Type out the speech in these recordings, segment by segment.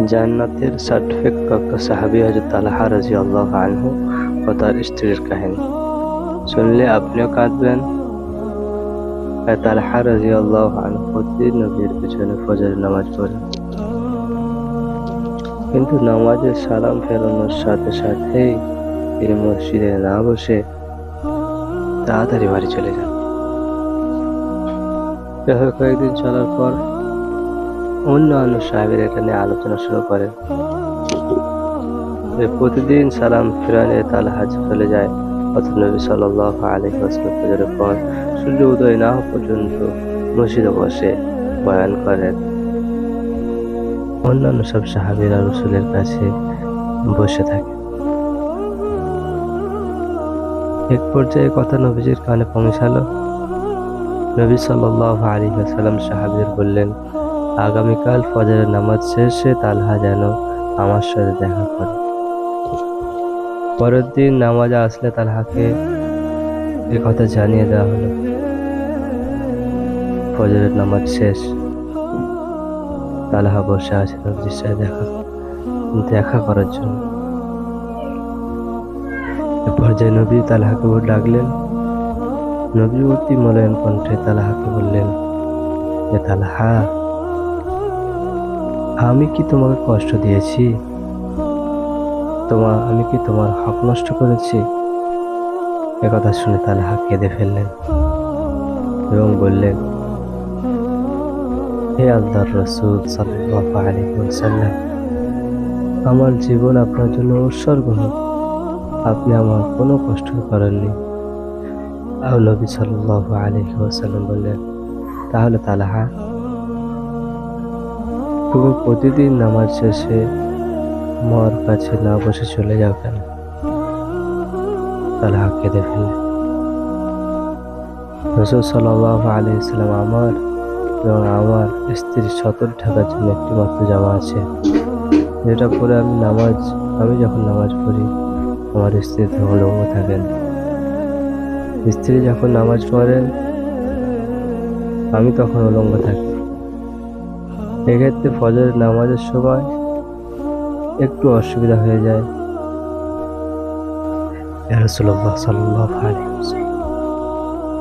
জান্নাতের সার্টিফিকেট প্রাপ্ত সাহাবী হযরত তালহা রাদিয়াল্লাহু আনহু ও তার স্ত্রীর কাহিনী শুনলে আপনিও কাঁদবেন। তালহা রাদিয়াল্লাহু আনহু প্রতিদিন নবীর পিছনে ফজরের নামাজ পড়েন, কিন্তু নামাজের সালাম ফেরানোর সাথে সাথেই তিনি মসজিদে না বসে তাড়াতাড়ি বাড়ি চলে যান। এভাবে কয়েকদিন চলার পর অন্যান্য সাহাবীরা এটা নিয়ে আলোচনা শুরু করেন যে প্রতিদিন সালাম ফিরানে তালহা চলে যায়, অথচ নবী সাল্লাল্লাহু আলাইহি ওয়াসাল্লাম ফজরের পর সূর্য উদয় না হওয়া পর্যন্ত মসজিদে বসে বয়ান করেন। অন্যান্য সব সাহাবীরা রাসূলের কাছে বসে থাকে। এক পর্যায়ে কথা নবীজির কানে পৌঁছালো। নবী সাল্লাল্লাহু আলাইহি ওয়াসাল্লাম সাহাবীদের বললেন, আগামীকাল ফজরের নামাজ শেষে তালহা যেন আমার সাথে দেখা করে। পরের দিন নামাজে আসলে তালহাকে এ কথা জানিয়ে দেওয়া হলো। ফজরের নামাজ শেষ, তালহা বসে আছে নবীর সাথে দেখা করার জন্য। এ পর্যায়ে নবী তালহাকে ডাকলেন। নবী অতি মলয়ন কণ্ঠে তালহাকে বললেন, যে তালহা, আমি কি তোমাকে কষ্ট দিয়েছি? আমি কি তোমার হক নষ্ট করেছি? একথা শুনে তালহা কেঁদে ফেললেন এবং বললেন, হে আল্লাহর রাসূল সাল্লাল্লাহু আলাইহি ওয়াসাল্লাম, আমার জীবন আপনার জন্য উৎসর্গ হোক, আপনি আমার কোনো কষ্ট করেননি। আর নবী সাল্লাল্লাহু আলাইহি ওয়াসাল্লাম বললেন, তাহলে তালহা, তুমি প্রতিদিন নামাজ শেষে আমার কাছে না বসে চলে যাও কেন? তালহা কেঁদে ফেললেন। রাসূল সাল্লাল্লাহু আলাইহি ওয়াসাল্লাম আমার এবং আমার স্ত্রীর সতর ঢাকার জন্য একটি মাত্র জামা আছে, যেটা পরে আমি যখন নামাজ পড়ি আমার স্ত্রী তখন উলঙ্গ থাকেন। স্ত্রী যখন নামাজ পড়েন আমি তখন উলঙ্গ থাকি। এক্ষেত্রে ফজরের নামাজের সময় একটু অসুবিধা হয়ে যায়। ইয়া রাসূলুল্লাহ সাল্লাল্লাহু আলাইহি ওয়াসাল্লাম,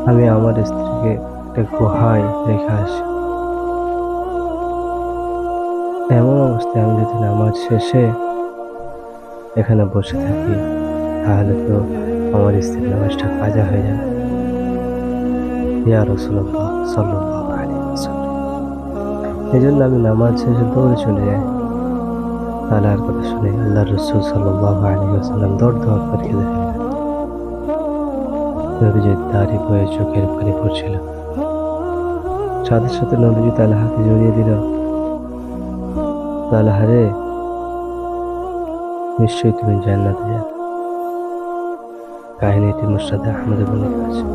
আমি আমার স্ত্রীকে একটা গুহায় রেখে আসি। এমন অবস্থায় আমি যদি নামাজ শেষে এখানে বসে থাকি তাহলে তো আমার স্ত্রীর নামাজটা কাজা হয়ে যায়। ইয়া রাসূলুল্লাহ সাল্লাল্লাহু আলাইহি ওয়াসাল্লাম, এই জন্য আমি নামাজ শেষে দৌড়ে চলে যাই। তালহার কথা শুনে আল্লাহর রাসূল সাল্লাল্লাহু আলাইহি ওয়াসাল্লাম দৌড় করে কেঁদে ফেললেন। নবীজির দাড়ি বয়ে চোখের পানি পড়ছিল। সাথে সাথে নবীজি তালহাকে জড়িয়ে দিল। তালহা রে, নিশ্চয়ই তুমি জান্নাতে যাবে। কাহিনীটি মুসনাদে আহমদে বর্ণিত আছে।